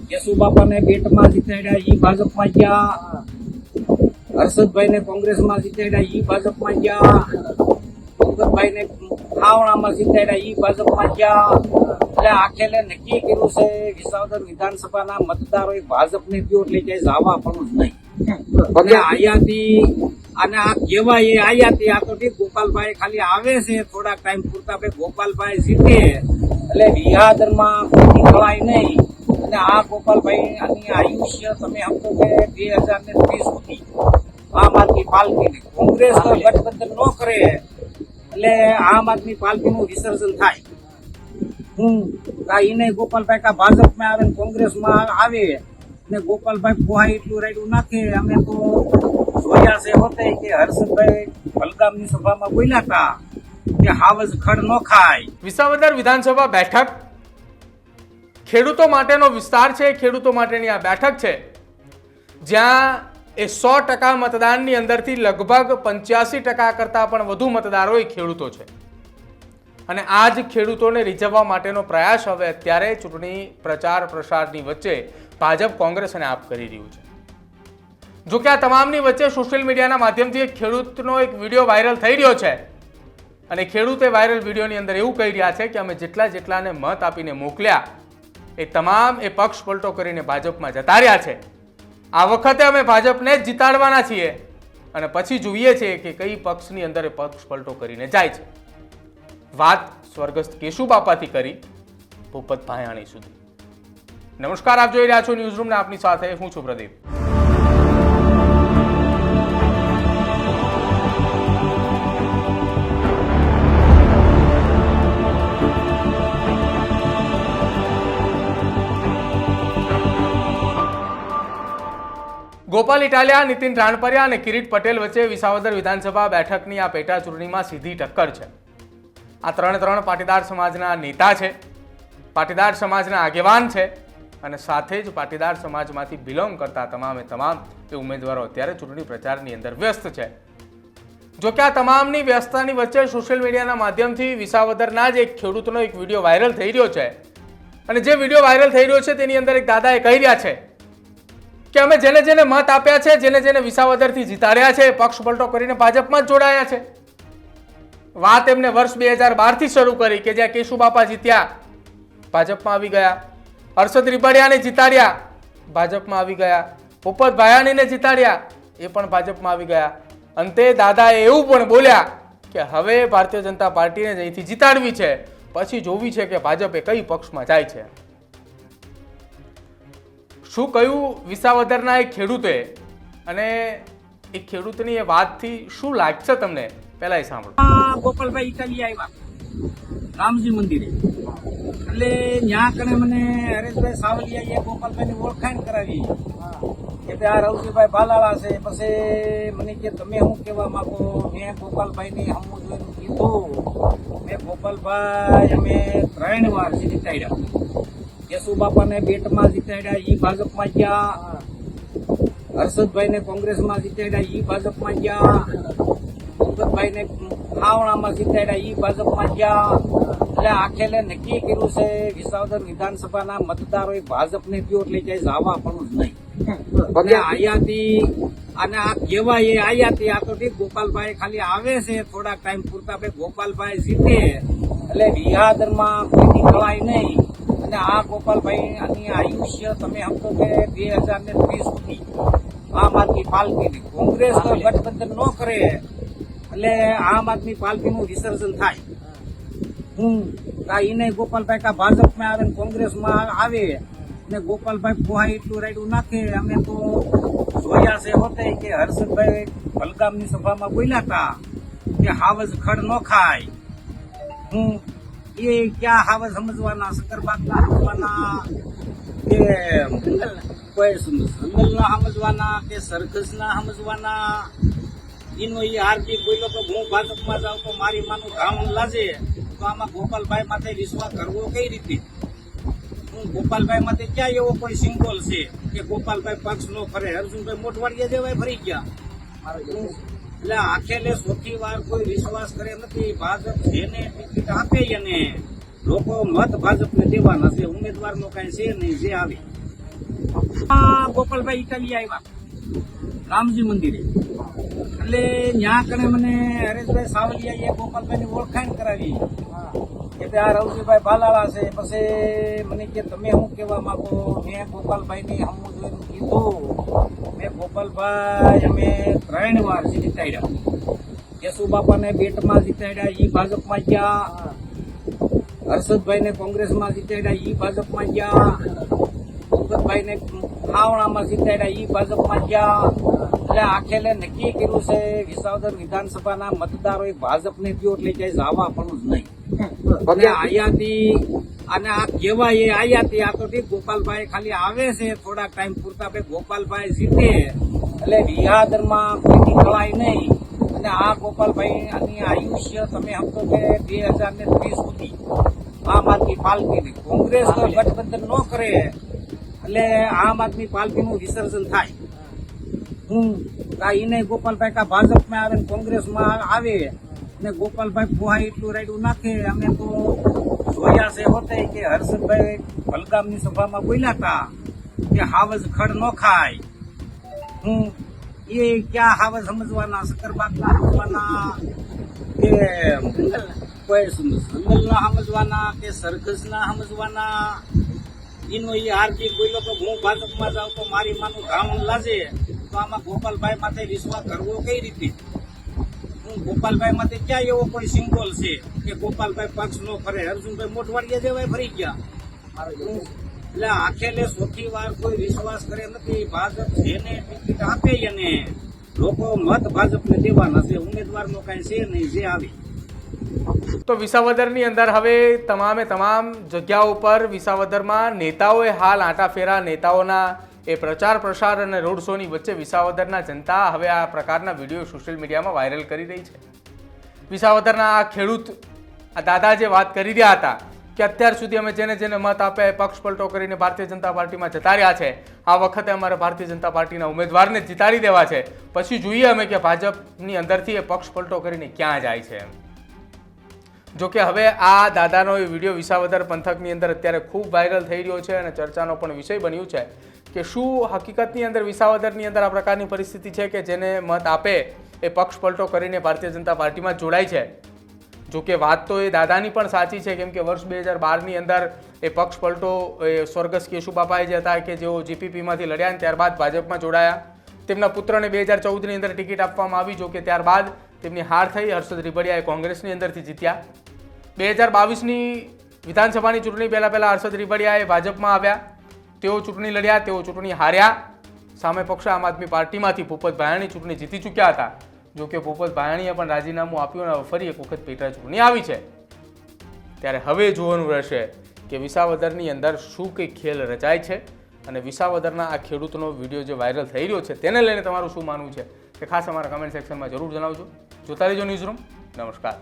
કેશુબાપાને બેટમાં જીતાડ્યા ઈ ભાજપમાં ગયા, હર્ષદભાઈને કોંગ્રેસમાં જીતાડ્યા ઈ ભાજપમાં ગયા, ભગતભાઈને ખાવણામાં જીતાડ્યા ઈ ભાજપમાં ગયા. એટલે આખેલે નક્કી કર્યું છે વિસાવદર વિધાનસભાના મતદારો ભાજપને દો એટલે ક્યાંય જવા પણ જ નહીં. અને આયાતી અને આ કહેવાય એ આયાતી, આ તો ઠીક ગોપાલભાઈ ખાલી આવે છે થોડાક ટાઈમ પૂરતા, ભાઈ ગોપાલભાઈ જીતે એટલે વિહાદરમાં કોઈ ખવાય નહીં. અને આ ગોપાલભાઈ આની આયુષ્ય તમે સમજો કે 2030 સુધી આમ આદમી પાર્ટી કોંગ્રેસ તો ગઠબંધન ન કરે એટલે આમ આદમી પાર્ટીનું વિસર્જન થાય. એને ગોપાલભાઈ કા ભાજપમાં આવે ને કોંગ્રેસમાં આવે ને ગોપાલભાઈ પોહાય એટલું રાયડું નાખે. અમે તો જોયા છે હોતે કે હર્ષદભાઈ વલગામની સભામાં બોલ્યા હતા કે હાવજ ખડ ન ખાય. વિસાવદર વિધાનસભા બેઠક ખેડૂતો માટેનો વિસ્તાર છે. ખેડૂતો માટેની આ બેઠક છે જ્યાં એ 100% મતદાનની અંદરથી લગભગ 85% કરતાં પણ વધુ મતદારો એ ખેડૂતો છે. અને આ જ ખેડૂતોને રીઝવવા માટેનો પ્રયાસ હવે અત્યારે ચૂંટણી પ્રચાર પ્રસારની વચ્ચે ભાજપ, કોંગ્રેસ અને આપ કરી રહ્યું છે. જો કે આ તમામની વચ્ચે સોશિયલ મીડિયાના માધ્યમથી એક ખેડૂતનો એક વિડીયો વાયરલ થઈ રહ્યો છે અને ખેડૂતે વાયરલ વિડીયોની અંદર એવું કહી રહ્યા છે કે અમે જેટલાને મત આપીને મોકલ્યા એ તમામ એ પક્ષ પલટો કરીને ભાજપમાં જતા રહ્યા છે. આ વખતે અમે ભાજપને જ જીતાડવાના છીએ અને પછી જોઈએ છીએ કે કઈ પક્ષની અંદર એ પક્ષ પલટો કરીને જાય છે. વાત સ્વર્ગસ્થ કેશુબાપાથી કરી ભૂપત ભાયાણી સુધી. નમસ્કાર, આપ જોઈ રહ્યા છો ન્યૂઝ રૂમ ને આપની સાથે હું છું પ્રદીપ. ગોપાલ ઇટાલિયા, નીતિન રાણપરિયા અને કિરીટ પટેલ વચ્ચે વિસાવદર વિધાનસભા બેઠકની આ પેટા ચૂંટણીમાં સીધી ટક્કર છે. આ ત્રણ પાટીદાર સમાજના નેતા છે, પાટીદાર સમાજના આગેવાન છે અને સાથે જ પાટીદાર સમાજમાંથી બિલોંગ કરતા તમામે તમામ એ ઉમેદવારો અત્યારે ચૂંટણી પ્રચારની અંદર વ્યસ્ત છે. જો કે આ તમામની વ્યસ્તતાની વચ્ચે સોશિયલ મીડિયાના માધ્યમથી વિસાવદરના જ એક ખેડૂતનો એક વિડીયો વાયરલ થઈ રહ્યો છે અને જે વિડીયો વાયરલ થઈ રહ્યો છે તેની અંદર એક દાદાએ કહી રહ્યા છે કે અમે જેને મત આપ્યા છે, જેને વિસાવદરથી જીતાડ્યા છે, પક્ષ પલટો કરીને ભાજપમાં જ જોડાયા છે. વાત એમને વર્ષ 2012થી શરૂ કરી કે જ્યાં કેશુબાપા જીત્યા, ભાજપમાં આવી ગયા, હર્ષદ રીબડિયાને જીતાડ્યા, ભાજપમાં આવી ગયા, ભૂપત ભાયાણીને જીતાડ્યા, એ પણ ભાજપમાં આવી ગયા. અંતે દાદાએ એવું પણ બોલ્યા કે હવે ભારતીય જનતા પાર્ટીને જ અહીંથી જીતાડવી છે, પછી જોવી છે કે ભાજપે કઈ પક્ષમાં જાય છે. શું કહ્યું વિસાવદરના એક ખેડૂતે અને એ ખેડૂતની એ વાતથી શું લાગશે તમને પહેલા એ સાંભળો. ગોપાલભાઈ ઇટાલિયા આવ્યા રામજી મંદિરે એટલે ત્યાં કણે મને હરેશભાઈ સાવલિયાએ ગોપાલભાઈની ઓળખાણ કરાવી કે આ રવજીભાઈ ભાલાળા છે. પછી મને કે તમે શું કહેવા માંગો? મેં ગોપાલભાઈની હમું જોઈને કીધું મેં ગોપાલભાઈ અમે 3 વાર જીતાડ્યા. કેશુબાપાને બેટમાં જીતાડ્યા ઈ ભાજપમાં ગયા, હર્ષદભાઈને કોંગ્રેસમાં જીતાડ્યા ઈ ભાજપમાં ગયા, ભગતભાઈને ખાવણામાં જીતાડ્યા ઈ ભાજપમાં ગયા. એટલે આખેલે નક્કી કર્યું છે વિસાવદર વિધાનસભાના મતદારો ભાજપને દો એટલે ક્યાંય જવા પણ જ નહીં. અને આયાતી અને આ કહેવાય એ આયાતી, આ તો ઠીક ગોપાલભાઈ ખાલી આવે છે થોડાક ટાઈમ પૂરતા, ભાઈ ગોપાલભાઈ જીતે એટલે વિહાદરમાં કોઈ ખવાય નહીં. અને આ ગોપાલભાઈ આની આયુષ્ય તમે સમજો કે 2030 સુધી આમ આદમી પાર્ટી કોંગ્રેસ તો ગઠબંધન ન કરે એટલે આમ આદમી પાર્ટીનું વિસર્જન થાય. એને ગોપાલભાઈ કા ભાજપમાં આવે ને કોંગ્રેસમાં આવે ને ગોપાલભાઈ પોહાય એટલું રાયડું નાખે. અમે તો જોયા છે હોતે કે હર્ષદભાઈ વલગામની સભામાં બોલ્યા હતા કે હાવજ ખડ ન ખાય. એ ક્યાં હાવજ સમજવાના, સકરબાગના સમજવાના કે કોઈ જંગલના સમજવાના કે સરઘસના સમજવાના? એનો એ હાર્દિક બોલ્યો તો હું ભાજપમાં જાઉં તો મારી માનું ધાવણ લાજે, તો આમાં ગોપાલભાઈ માથે વિશ્વાસ કરવો કઈ રીતે? ગોપાલભાઈ માથે ક્યાં એવો કોઈ સિમ્બોલ છે કે ગોપાલભાઈ પક્ષ નો ફરે? અર્જુનભાઈ મોટવાડિયા જેવાય ફરી ગયા. એટલે આખેલે ચોથી વાર કોઈ વિશ્વાસ કરે નથી. ભાજપ જેને ટિકિટ આપે એને લોકો મત ભાજપને દેવાના છે. ઉમેદવારનો કઈ છે નહીં, જે આવે ગોપાલભાઈ ઇટાલી આવ્યા રામજી મંદિરે, એટલે ત્યાં કણે મને હરેશભાઈ સાવલિયાએ ગોપાલભાઈની ઓળખાણ કરાવી કે આ રવજીભાઈ ભાલાળા છે. પછી મને કે તમે શું કહેવા માંગો? મેં ગોપાલભાઈને હમું જોઈને કીધું, મેં ગોપાલભાઈ અમે 3 વાર જીતાડ્યા. કેશુ બાપાને બેટમાં જીતાડ્યા, ઈ ભાજપમાં ગયા. હર્ષદભાઈને કોંગ્રેસમાં જીતાડ્યા, ઈ ભાજપમાં ગયા. ભૂપતભાઈને ખાવણામાં જીતાડ્યા, ઈ ભાજપમાં ગયા. એટલે આખેલે નક્કી કર્યું છે વિસાવદર વિધાનસભાના મતદારો ભાજપને ગયો એટલે ક્યાંય જવા પણ જ નહીં. અને આયાતી અને આ કહેવાય એ આયાતી, આ તો ઠીક ગોપાલભાઈ ખાલી આવે છે થોડાક ટાઈમ પૂરતા. ગોપાલભાઈ જીતે એટલે વિહાદરમાં કોઈ ખળાય નહીં. અને આ ગોપાલભાઈ આની આયુષ્ય તમે સમજો કે 2030 સુધી આમ આદમી પાર્ટી કોંગ્રેસ ગઠબંધન ન કરે એટલે આમ આદમી પાર્ટીનું વિસર્જન થાય. એને ગોપાલભાઈ કા ભાજપમાં આવે ને કોંગ્રેસમાં આવે ને ગોપાલભાઈ ફોહા એટલું રાયડું નાખે. અમે તો જોયા છે હોતે કે હર્ષદભાઈ ભલગામની સભામાં બોલ્યા હતા કે હાવજ ખડ ન ખાય. એ ક્યાં હાવજ સમજવાના, સકરબાગના સમજવાના કે કોઈ સંગલના સમજવાના કે સરઘસના સમજવાના? એનો એ હાર્દિક બોલ્યો તો હું ભાજપમાં જાઉં તો મારી માનું ધાવણ લાજે. તો આમાં ગોપાલભાઈ માથે વિશ્વાસ કરવો કઈ રીતે? ગોપાલભાઈ માથે ક્યાં એવો કોઈ સિમ્બોલ છે કે ગોપાલભાઈ પક્ષ નો ફરે? અર્જુનભાઈ મોટવાડિયા જેવાય ફરી ગયા. એટલે આખેલે ચોથી વાર કોઈ વિશ્વાસ કરે નથી. ભાજપ જેને ટિકિટ આપે એને લોકો મત ભાજપને દેવાના છે. ઉમેદવારનો કઈ છે નહીં, જે આવે. તો વિસાવદરની અંદર હવે તમામ જગ્યાઓ પર વિસાવદરમાં નેતાઓએ હાલ આંટાફેરા, નેતાઓના એ પ્રચાર પ્રસાર અને રોડ શોની વચ્ચે વિસાવદરના જનતા હવે આ પ્રકારના વિડીયો સોશિયલ મીડિયામાં વાયરલ કરી રહી છે. વિસાવદરના આ ખેડૂત, આ દાદા જે વાત કરી રહ્યા હતા કે અત્યાર સુધી અમે જેને જેને મત આપ્યા એ પક્ષ પલટો કરીને ભારતીય જનતા પાર્ટીમાં જતા રહ્યા છે. આ વખતે અમારે ભારતીય જનતા પાર્ટીના ઉમેદવારને જીતાડી દેવા છે, પછી જોઈએ અમે કે ભાજપની અંદરથી એ પક્ષ પલટો કરીને ક્યાં જાય છે. જોકે હવે આ દાદાનો એ વિડીયો વિસાવદર પંથકની અંદર અત્યારે ખૂબ વાયરલ થઈ રહ્યો છે અને ચર્ચાનો પણ વિષય બન્યું છે કે શું હકીકતની અંદર વિસાવદરની અંદર આ પ્રકારની પરિસ્થિતિ છે કે જેને મત આપે એ પક્ષ પલટો કરીને ભારતીય જનતા પાર્ટીમાં જોડાય છે. જોકે વાત તો એ દાદાની પણ સાચી છે, કેમ કે વર્ષ 2012ની અંદર એ પક્ષ પલટો સ્વર્ગસ્થ કેશુ બાપાએ જે હતા કે જેઓ જીપીપીમાંથી લડ્યા અને ત્યારબાદ ભાજપમાં જોડાયા. તેમના પુત્રને 2014ની અંદર ટિકિટ આપવામાં આવી. જોકે ત્યારબાદ તેમની હાર થઈ. હર્ષદ રીબડિયા એ કોંગ્રેસની અંદરથી જીત્યા. 2022ની વિધાનસભાની ચૂંટણી પહેલા હર્ષદ રીબડિયા એ ભાજપમાં આવ્યા. તેઓ ચૂંટણી લડ્યા, તેઓ ચૂંટણી હાર્યા. સામે પક્ષ આમ આદમી પાર્ટીમાંથી ભૂપત ભાયાણી ચૂંટણી જીતી ચૂક્યા હતા. જોકે ભૂપત ભાયાણીએ પણ રાજીનામું આપ્યું અને ફરી એક વખત પેટા ચૂંટણી આવી છે. ત્યારે હવે જોવાનું રહેશે કે વિસાવદરની અંદર શું કંઈ ખેલ રચાય છે અને વિસાવદરના આ ખેડૂતનો વિડીયો જે વાયરલ થઈ રહ્યો છે તેને લઈને તમારું શું માનવું છે તે ખાસ અમારા કમેન્ટ સેક્શનમાં જરૂર જણાવજો. જોતા રહેજો ન્યૂઝરૂમ. નમસ્કાર.